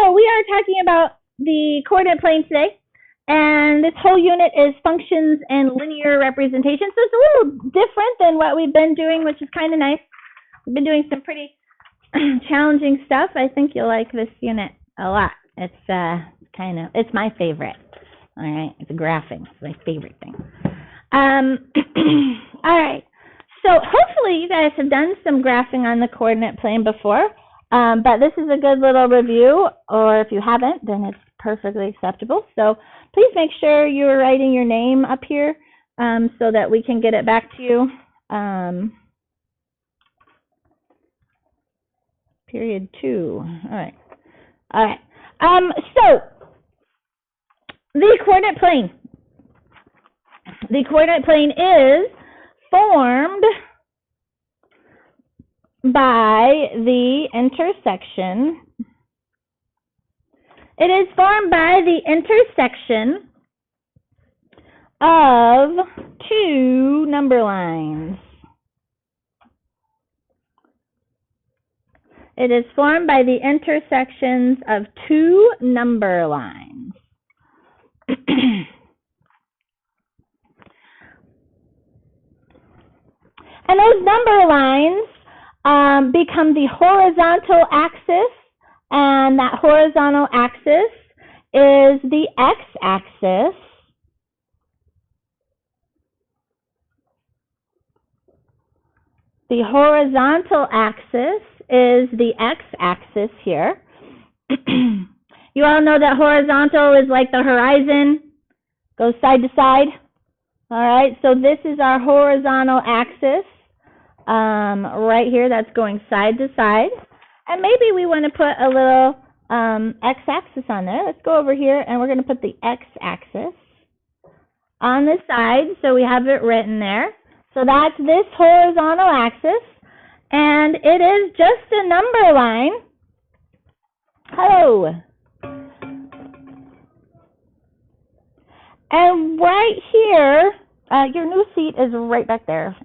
so we are talking about the coordinate plane today, and this whole unit is functions and linear representation. So it's a little different than what we've been doing, which is kind of nice. We've been doing some pretty challenging stuff. I think you'll like this unit a lot. It's it's my favorite. All right, it's graphing. It's my favorite thing. All right. So hopefully you guys have done some graphing on the coordinate plane before, but this is a good little review, or if you haven't, then it's perfectly acceptable. So please make sure you're writing your name up here so that we can get it back to you. Period 2. All right. All right. So the coordinate plane. The coordinate plane is formed by the intersection. It is formed by the intersection of two number lines. It is formed by the intersections of two number lines. And those number lines become the horizontal axis, and that horizontal axis is the x-axis. The horizontal axis is the x-axis here. You all know that horizontal is like the horizon, goes side to side. All right, so this is our horizontal axis right here that's going side to side. And maybe we want to put a little x-axis on there. Let's go over here and we're going to put the x-axis on the side so we have it written there. So that's this horizontal axis, and it is just a number line. Hello. And right here, your new seat is right back there.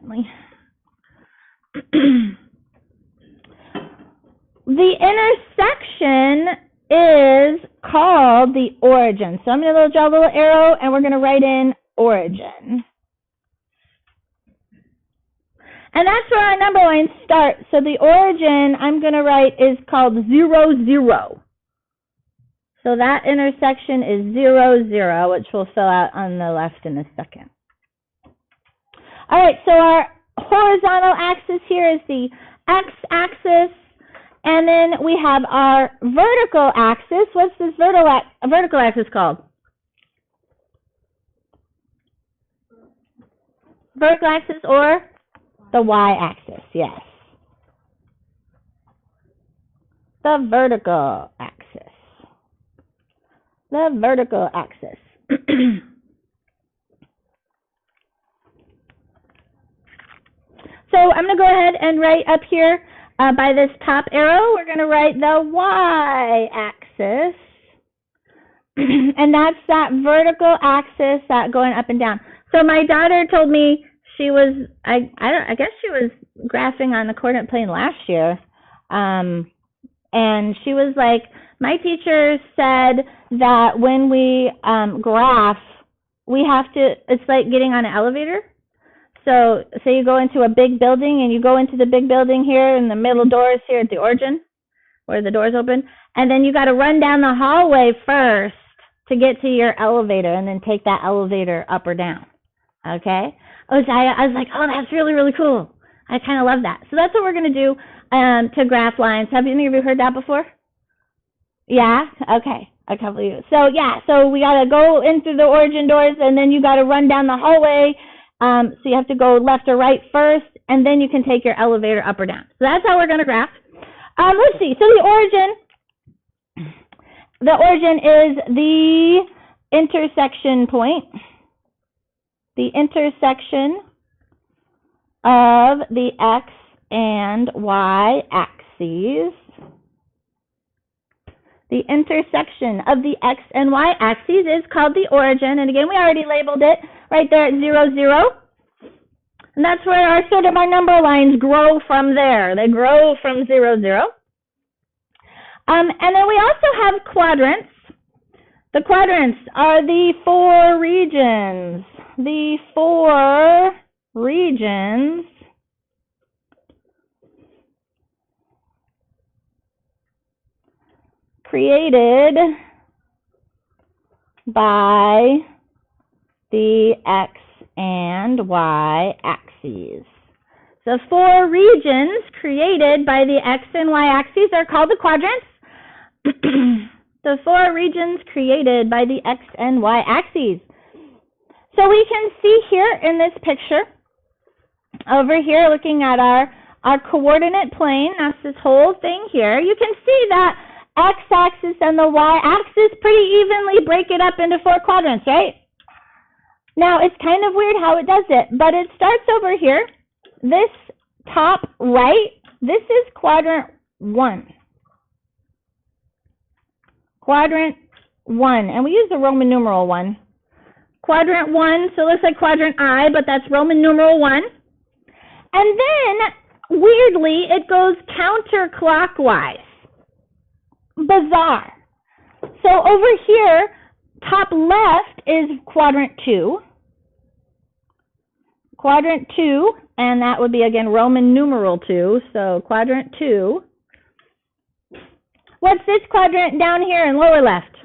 The intersection is called the origin. So I'm going to draw a little arrow, and we're going to write in origin. And that's where our number lines start. So the origin I'm going to write is called 0, 0. So that intersection is 0, 0, which we'll fill out on the left in a second. All right, so our horizontal axis here is the x-axis, and then we have our vertical axis. What's this vertical axis called? Vertical axis, or the y-axis, yes. The vertical axis. The vertical axis. So I'm going to go ahead and write up here by this top arrow, we're going to write the y-axis. And that's that vertical axis that going up and down. So my daughter told me she was, I guess she was graphing on the coordinate plane last year. And she was like, my teacher said that when we graph, we have to, it's like getting on an elevator. So say you go into a big building and you go into the big building here and the middle doors here at the origin where the doors open. And then you got to run down the hallway first to get to your elevator and then take that elevator up or down. Okay? I was like, oh, that's really, really cool. I kind of love that. So that's what we're going to do to graph lines. Have any of you heard that before? Yeah? Okay. A couple of you. So, yeah. So we got to go in through the origin doors and then you got to run down the hallway. So you have to go left or right first, and then you can take your elevator up or down. So that's how we're going to graph. Let's see. So the origin is the intersection point. The intersection of the x and y axes. The intersection of the x and y axes is called the origin. And again, we already labeled it right there at 0, 0. And that's where our number lines grow from there. They grow from 0, 0. And then we also have quadrants. The quadrants are the 4 regions. The 4 regions created by the X and Y axes. The 4 regions created by the X and Y axes are called the quadrants. The 4 regions created by the X and Y axes. So we can see here in this picture, over here looking at our coordinate plane, that's this whole thing here, you can see that X-axis and the Y-axis pretty evenly break it up into 4 quadrants, right? Now, it's kind of weird how it does it, but it starts over here. This top right, this is quadrant 1. Quadrant 1, and we use the Roman numeral 1. Quadrant 1, so it looks like quadrant I, but that's Roman numeral 1. And then, weirdly, it goes counterclockwise. Bizarre. So over here, top left is quadrant 2. Quadrant 2, and that would be, again, Roman numeral 2, so quadrant 2. What's this quadrant down here in lower left?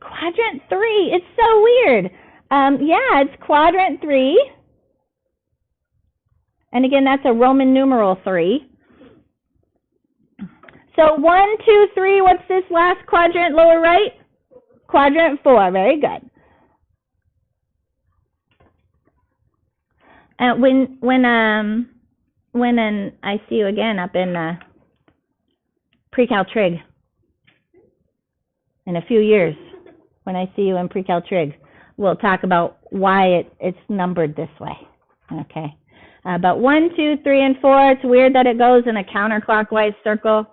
Quadrant 3. It's so weird. Yeah, it's quadrant 3. And again, that's a Roman numeral 3. So 1, 2, 3, what's this last quadrant lower right? Quadrant 4. Very good. When I see you again up in Pre-Cal Trig in a few years, when I see you in Pre-Cal Trig, we'll talk about why it's numbered this way. Okay. But 1, 2, 3, and 4, it's weird that it goes in a counterclockwise circle,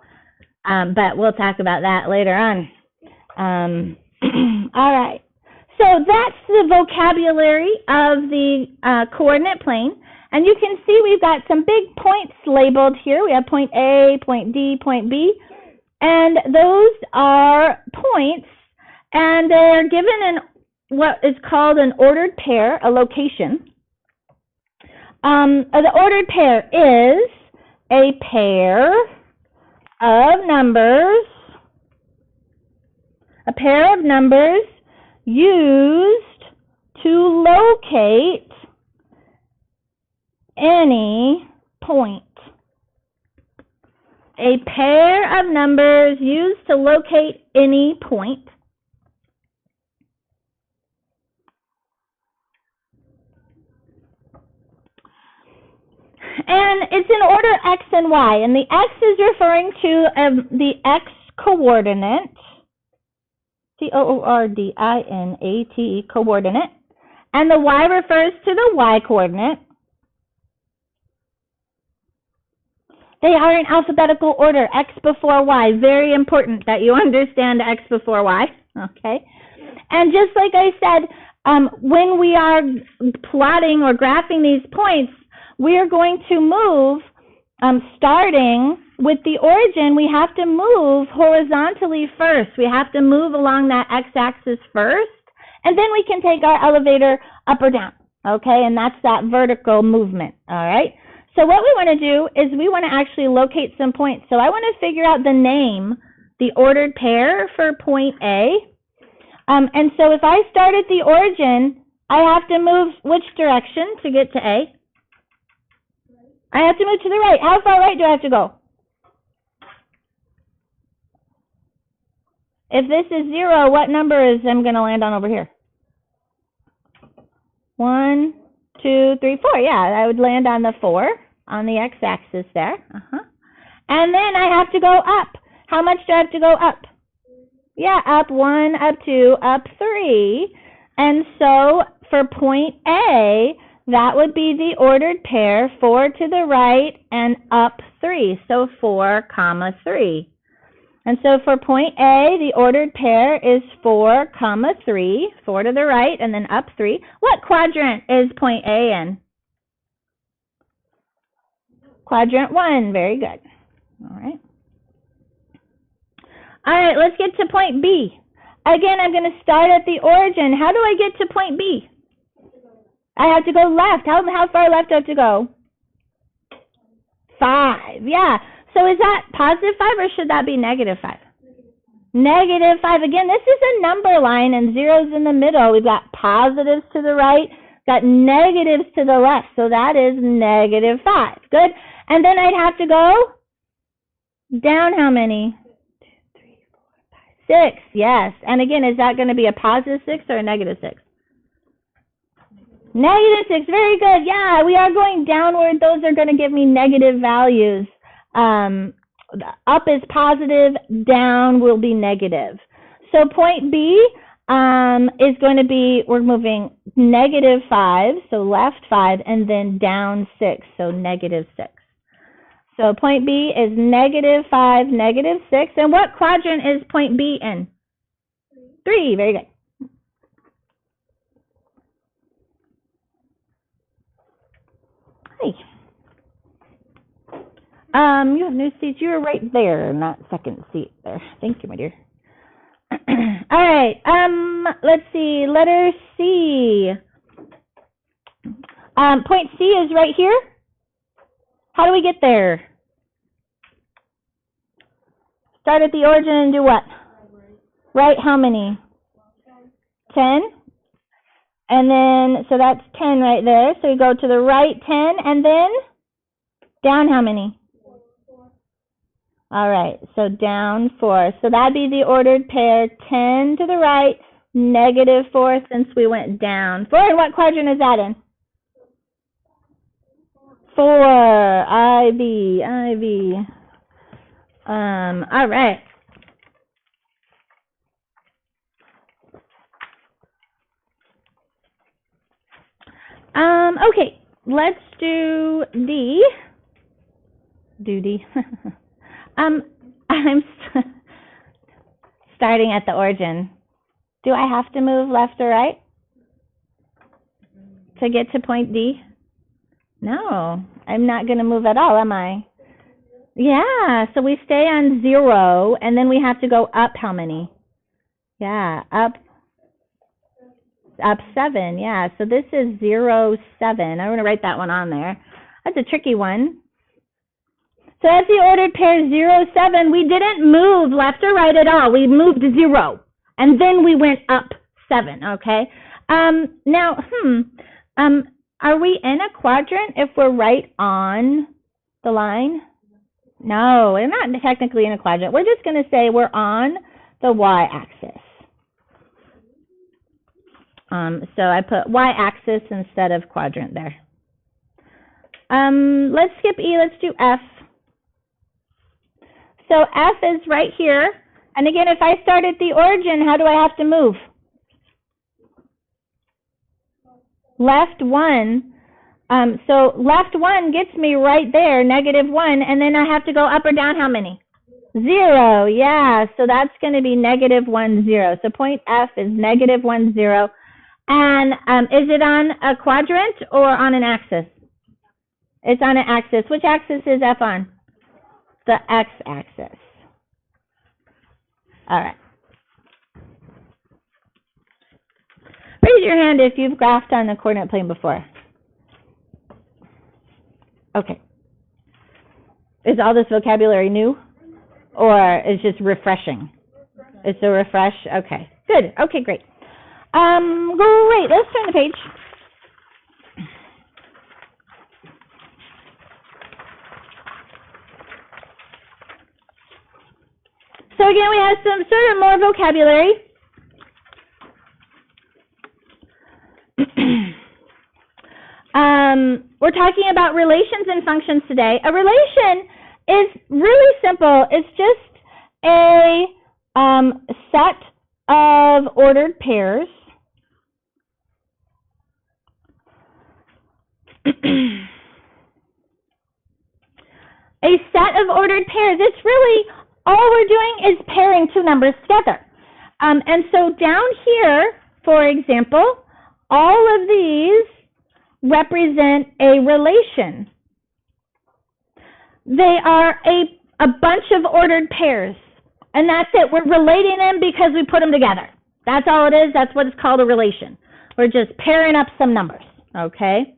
but we'll talk about that later on. All right. So that's the vocabulary of the coordinate plane. And you can see we've got some big points labeled here. We have point A, point D, point B. And those are points, and they're given in what is called an ordered pair, a location. The ordered pair is a pair of numbers used to locate any point. A pair of numbers used to locate any point. And it's in order X and Y, and the X is referring to the X coordinate, coordinate, coordinate, and the Y refers to the Y coordinate. They are in alphabetical order, X before Y. Very important that you understand X before Y, okay? And just like I said, when we are plotting or graphing these points, we are going to move, starting with the origin, we have to move horizontally first. We have to move along that x-axis first, and then we can take our elevator up or down, okay? And that's that vertical movement, all right? So what we want to do is we want to actually locate some points. So I want to figure out the name, the ordered pair for point A. And so if I start at the origin, I have to move which direction to get to A? I have to move to the right. How far right do I have to go? If this is 0, what number is I'm going to land on over here? 1, 2, 3, 4. Yeah, I would land on the 4 on the x-axis there. And then I have to go up. How much do I have to go up? Yeah, up 1, up 2, up 3. And so for point A, that would be the ordered pair, 4 to the right and up 3. So 4, 3. And so for point A, the ordered pair is 4, 3, 4 to the right and then up 3. What quadrant is point A in? Quadrant 1, very good. All right. All right, let's get to point B. Again, I'm going to start at the origin. How do I get to point B? I have to go left. How far left do I have to go? 5. Yeah. So is that positive 5 or should that be negative 5? Negative 5. Again, this is a number line and zeros in the middle. We've got positives to the right, got negatives to the left. So that is negative 5. Good. And then I'd have to go down how many? 2, 3, 4, 5, 6. Yes. And again, is that going to be a positive 6 or a negative 6? Negative 6. Very good. Yeah, we are going downward. Those are going to give me negative values. Up is positive, down will be negative. So point B is going to be, we're moving negative 5, so left 5, and then down 6, so negative 6. So point B is negative 5, negative 6. And what quadrant is point B in? 3. Very good. Hi. You have new seats. You were right there in that second seat there. Thank you, my dear. All right. Let's see. Letter C. Point C is right here. How do we get there? Start at the origin and do what? Right how many? 10. And then, so that's 10 right there. So you go to the right 10 and then down how many? All right, so down 4. So that'd be the ordered pair, 10 to the right, negative 4 since we went down. 4, and what quadrant is that in? 4, IB. All right. Okay, let's do D. Do D. I'm starting at the origin. Do I have to move left or right to get to point D? No, I'm not going to move at all, am I? Yeah, so we stay on 0, and then we have to go up how many? Yeah, up 7, yeah. So this is 0, 7. I'm going to write that one on there. That's a tricky one. So that's the ordered pair 0, 7. We didn't move left or right at all. We moved 0, and then we went up 7, okay? Now, are we in a quadrant if we're right on the line? No, we're not technically in a quadrant. We're just going to say we're on the y-axis. So I put y-axis instead of quadrant there. Let's skip E. Let's do F. So F is right here. And again, if I start at the origin, how do I have to move? Left 1. So left 1 gets me right there, negative 1. And then I have to go up or down how many? 0. Yeah, so that's going to be negative 1, 0. So point F is negative 1, 0. And is it on a quadrant or on an axis? It's on an axis. Which axis is F on? The x-axis. All right. Raise your hand if you've graphed on the coordinate plane before. Okay. Is all this vocabulary new? Or is just refreshing? It's a refresh? Okay. Good. Okay, great. Great. Let's turn the page. So again, we have some sort of more vocabulary. We're talking about relations and functions today. A relation is really simple. It's just a set of ordered pairs. A set of ordered pairs. It's really all we're doing is pairing two numbers together. And so down here, for example, all of these represent a relation. They are a bunch of ordered pairs. And that's it. We're relating them because we put them together. That's all it is. That's what it's called, a relation. We're just pairing up some numbers, okay?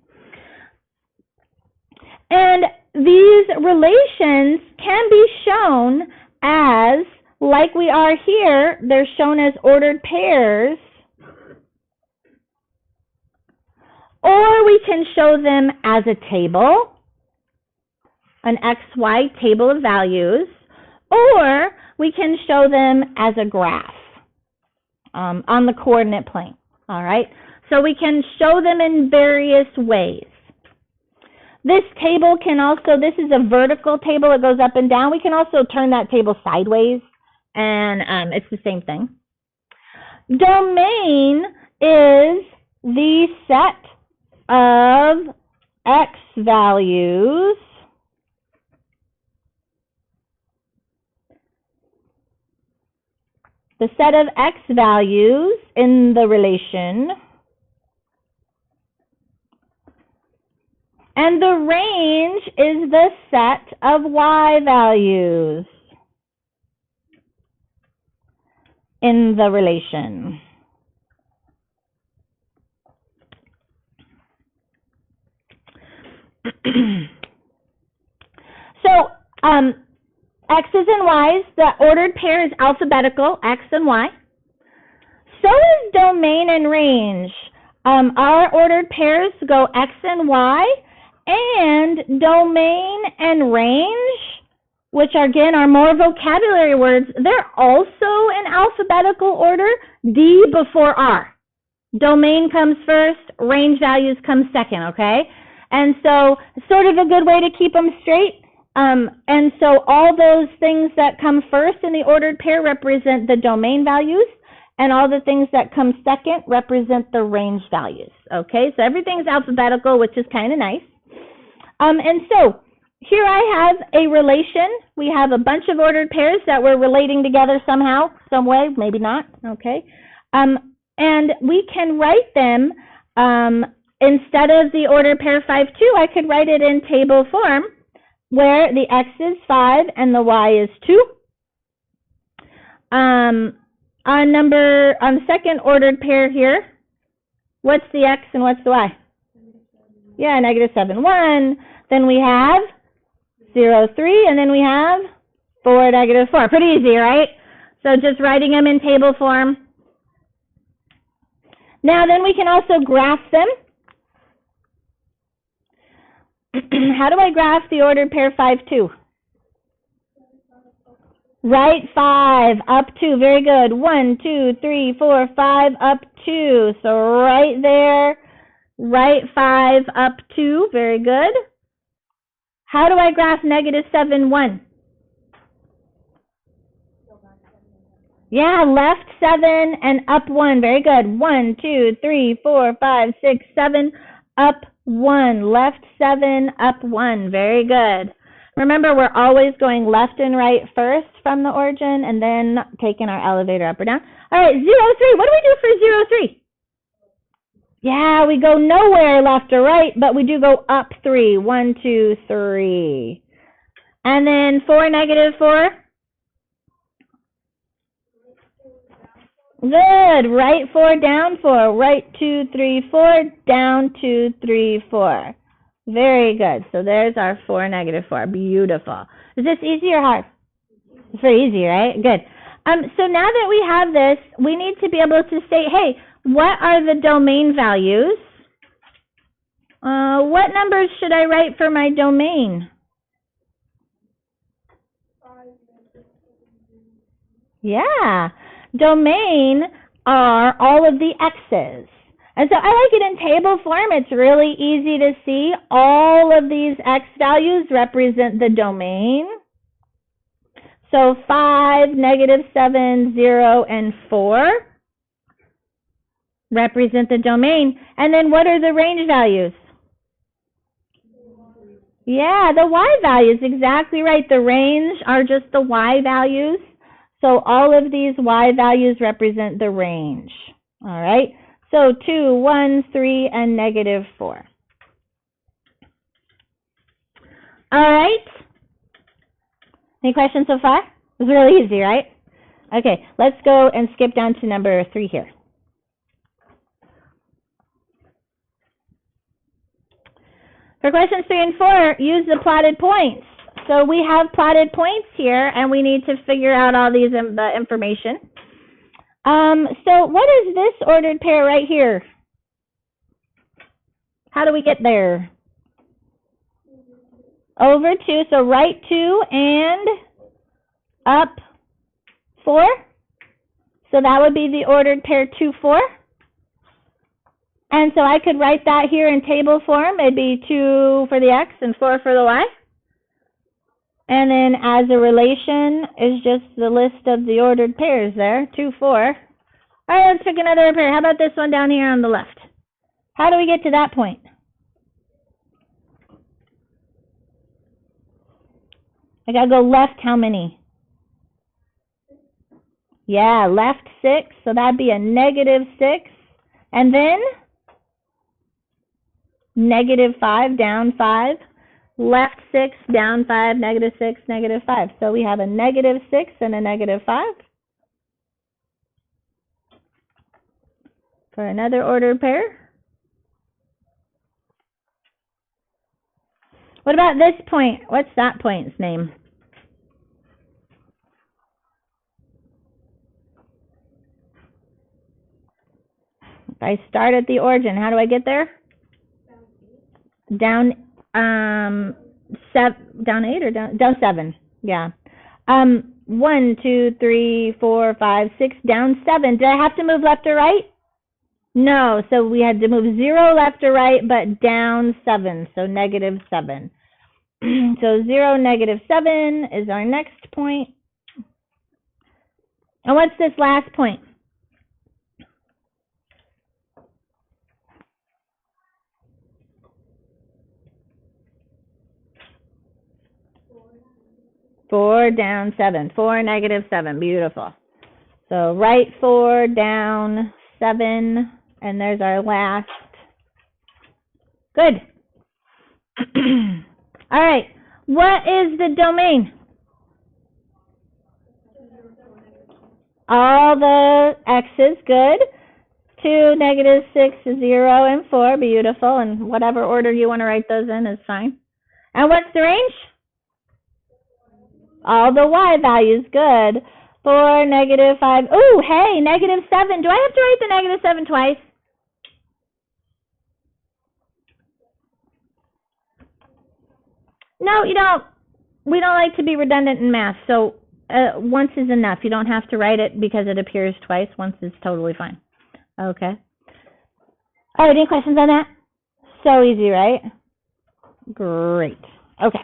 And these relations can be shown as, like we are here, they're shown as ordered pairs. Or we can show them as a table, an XY table of values, or we can show them as a graph on the coordinate plane, all right? So we can show them in various ways. This table can also, this is a vertical table, it goes up and down. We can also turn that table sideways, and it's the same thing. Domain is the set of X values in the relation, and the range is the set of Y values in the relation. So, X's and Y's, the ordered pair is alphabetical, X and Y. So is domain and range. Our ordered pairs go X and Y, and domain and range, which again are more vocabulary words, they're also in alphabetical order, D before R. Domain comes first, range values come second, okay? And so sort of a good way to keep them straight. And so all those things that come first in the ordered pair represent the domain values, and all the things that come second represent the range values, okay? So everything's alphabetical, which is kind of nice. And so here I have a relation. We have a bunch of ordered pairs that we're relating together somehow, some way, maybe not, okay? And we can write them, instead of the ordered pair 5, 2, I could write it in table form, where the X is 5 and the Y is 2. On the second ordered pair here, what's the X and what's the Y? Yeah, -7, 1. Then we have 0, 3, and then we have 4, -4. Pretty easy, right? So just writing them in table form. Now then we can also graph them. How do I graph the ordered pair 5, 2? Right 5, up 2, very good. 1, 2, 3, 4, 5, up 2. So right there, right 5, up 2, very good. How do I graph -7, 1? Yeah, left 7 and up 1, very good. 1, 2, 3, 4, 5, 6, 7, up 1, left 7, up 1, very good. Remember, we're always going left and right first from the origin and then taking our elevator up or down. All right, 0, 3, what do we do for 0, 3? Yeah, we go nowhere left or right, but we do go up 3, 1, 2, 3. And then 4, -4? Good, right 4, down 4, right 2, 3, 4, down 2, 3, 4. Very good. So there's our 4, -4. Beautiful. Is this easy or hard? It's very easy, right? Good. So now that we have this, we need to be able to say, hey, what are the domain values? What numbers should I write for my domain? Yeah. Domain are all of the X's. And so I like it in table form. It's really easy to see. All of these X values represent the domain. So 5, -7, 0, and 4 represent the domain. And then what are the range values? Yeah, the Y values, exactly right. The range are just the Y values. So all of these Y values represent the range. All right. So 2, 1, 3, and -4. All right. Any questions so far? It was really easy, right? Okay, let's go and skip down to number 3 here. For questions 3 and 4, use the plotted points. So we have plotted points here, and we need to figure out all these information. So what is this ordered pair right here? How do we get there? Over 2, so right 2 and up 4. So that would be the ordered pair 2, 4. And so I could write that here in table form. It'd be 2 for the x and 4 for the y. And then as a relation is just the list of the ordered pairs there, 2, 4. All right, let's pick another pair. How about this one down here on the left? How do we get to that point? I got to go left how many? Yeah, left 6, so that'd be a negative 6. And then negative 5, down 5. Left 6, down 5, negative 6, negative 5. So we have a negative 6 and a negative 5. For another ordered pair. What about this point? What's that point's name? If I start at the origin, how do I get there? Down 8 or down 7. Yeah. 1, 2, 3, 4, 5, 6, down 7. Did I have to move left or right? No. So we had to move 0 left or right, but down 7. So negative 7. So 0, negative 7 is our next point. And what's this last point? Four, down 7. 4, negative 7. Beautiful. So right 4, down 7, and there's our last. Good. All right. What is the domain? All the x's. Good. 2, negative 6, 0, and 4. Beautiful. And whatever order you want to write those in is fine. And what's the range? All the y values. Good. 4, negative 5. Ooh, hey, negative 7. Do I have to write the negative 7 twice? No, you don't. We don't like to be redundant in math, so once is enough. You don't have to write it because it appears twice. Once is totally fine. Okay. All right, any questions on that? So easy, right? Great. Okay.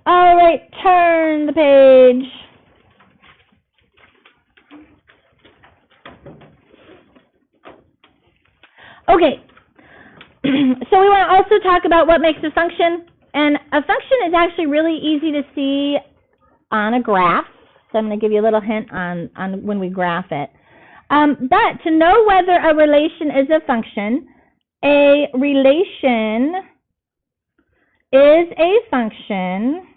All right, turn the page. Okay. So we want to also talk about what makes a function. And a function is actually really easy to see on a graph. So I'm going to give you a little hint on when we graph it. But to know whether a relation is a function, a relation is a function.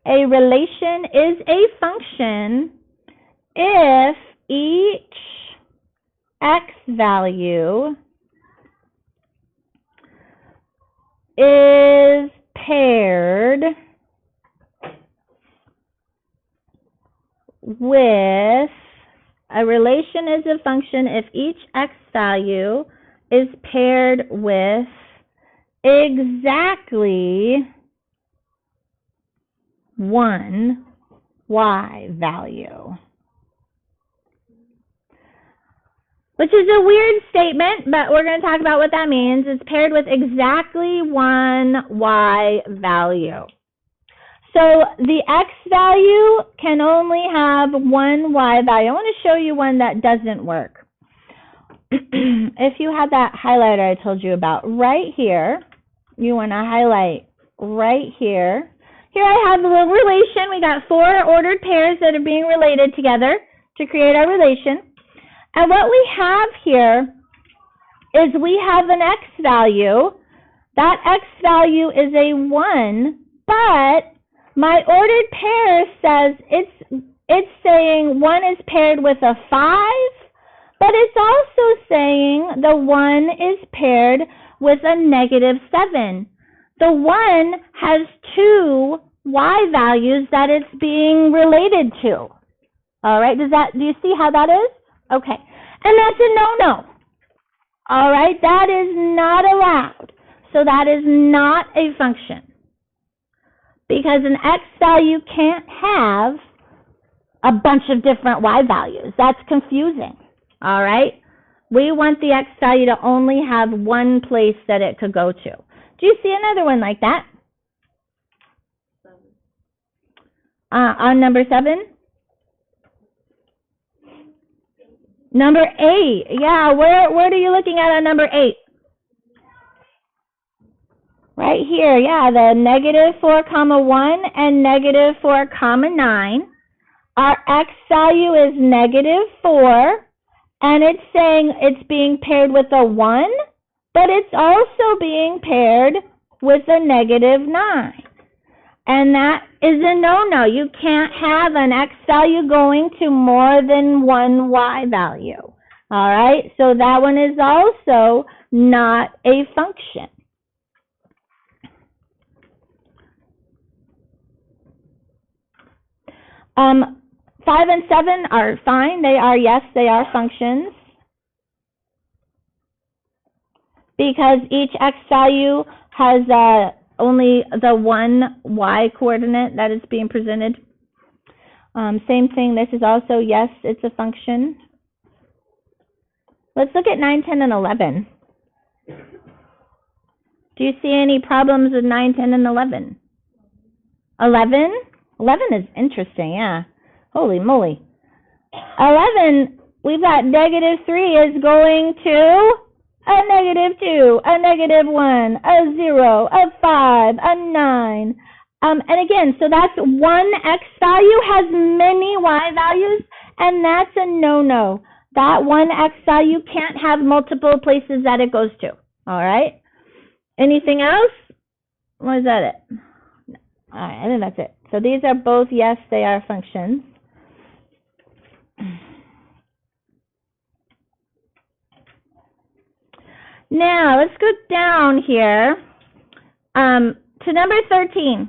A relation is a function if each x value is paired with, a relation is a function if each x value is paired with exactly one y value. Which is a weird statement, but we're going to talk about what that means. It's paired with exactly one y value. So the x value can only have one y value. I want to show you one that doesn't work. If you had that highlighter I told you about right here, you want to highlight right here. Here I have the little relation. We got 4 ordered pairs that are being related together to create our relation. And what we have here is we have an x value that x value is a 1, but my ordered pair says it's saying 1 is paired with a 5, but it's also saying the 1 is paired with a -7. The 1 has 2 y values that it's being related to. All right, do you see how that is? Okay, and that's a no-no. All right, that is not allowed. So that is not a function, because an x value can't have a bunch of different y values. That's confusing. All right, we want the x value to only have one place that it could go to. Do you see another one like that? On number 7? Number 8. Yeah, where are you looking at on number 8? Right here, yeah, the -4, 1 and -4, 9. Our x value is -4, and it's saying it's being paired with a 1, but it's also being paired with a -9. And that is a no-no. You can't have an x value going to more than one y value. All right, so that one is also not a function. Um, 5 and 7 are fine. They are functions, because each x value has only the one y coordinate that is being presented. Same thing, this is also, yes, it's a function. Let's look at 9, 10, and 11. Do you see any problems with 9, 10, and 11? 11? 11 is interesting, yeah. Holy moly. 11, we've got -3 is going to a -2, a -1, a 0, a 5, a 9. And again, so that's one x value has many y values, and that's a no-no. That one x value can't have multiple places that it goes to. All right? Anything else? Or is that it? All right, I think that's it. So these are both, yes, they are functions. Now, let's go down here to number 13.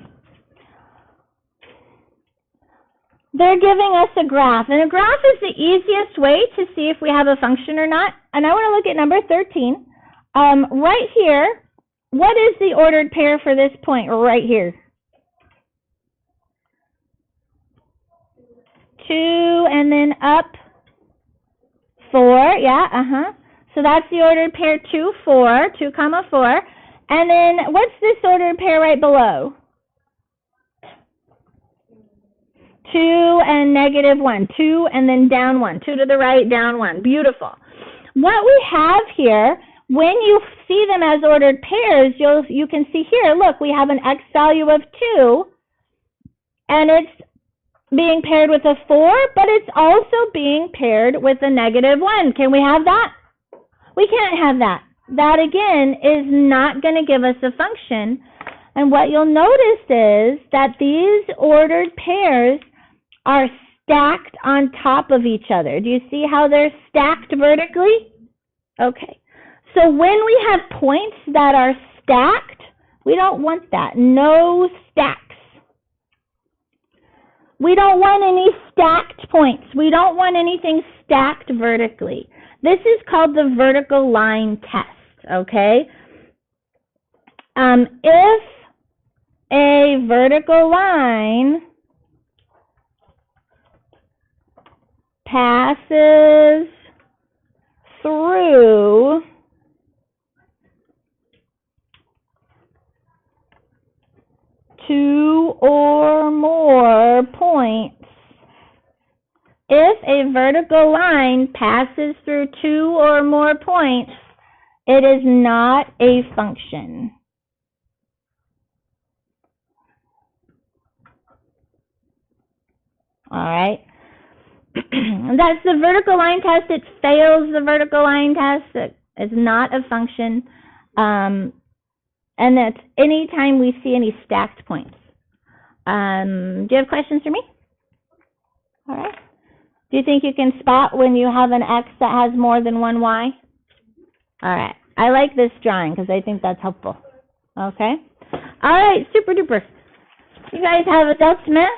They're giving us a graph, and a graph is the easiest way to see if we have a function or not. And I want to look at number 13. Right here, what is the ordered pair for this point right here? 2 and then up 4, yeah, So that's the ordered pair 2, 4, 2, 4. And then what's this ordered pair right below? 2 and -1, 2 and then down 1, 2 to the right, down 1. Beautiful. What we have here, when you see them as ordered pairs, you can see here, look, we have an x value of 2, and it's being paired with a 4, but it's also being paired with a -1. Can we have that? We can't have that. That, again, is not going to give us a function. And what you'll notice is that these ordered pairs are stacked on top of each other. Do you see how they're stacked vertically? Okay. So when we have points that are stacked, we don't want that. No stacks. We don't want any stacked points. We don't want anything stacked vertically. This is called the vertical line test, okay? If a vertical line passes through two or more points, if a vertical line passes through 2 or more points, it is not a function. All right. That's the vertical line test. It fails the vertical line test. It is not a function. And that's anytime we see any stacked points. Do you have questions for me? All right. Do you think you can spot when you have an X that has more than one Y? All right. I like this drawing because I think that's helpful. Okay. All right. Super duper. You guys have adult math?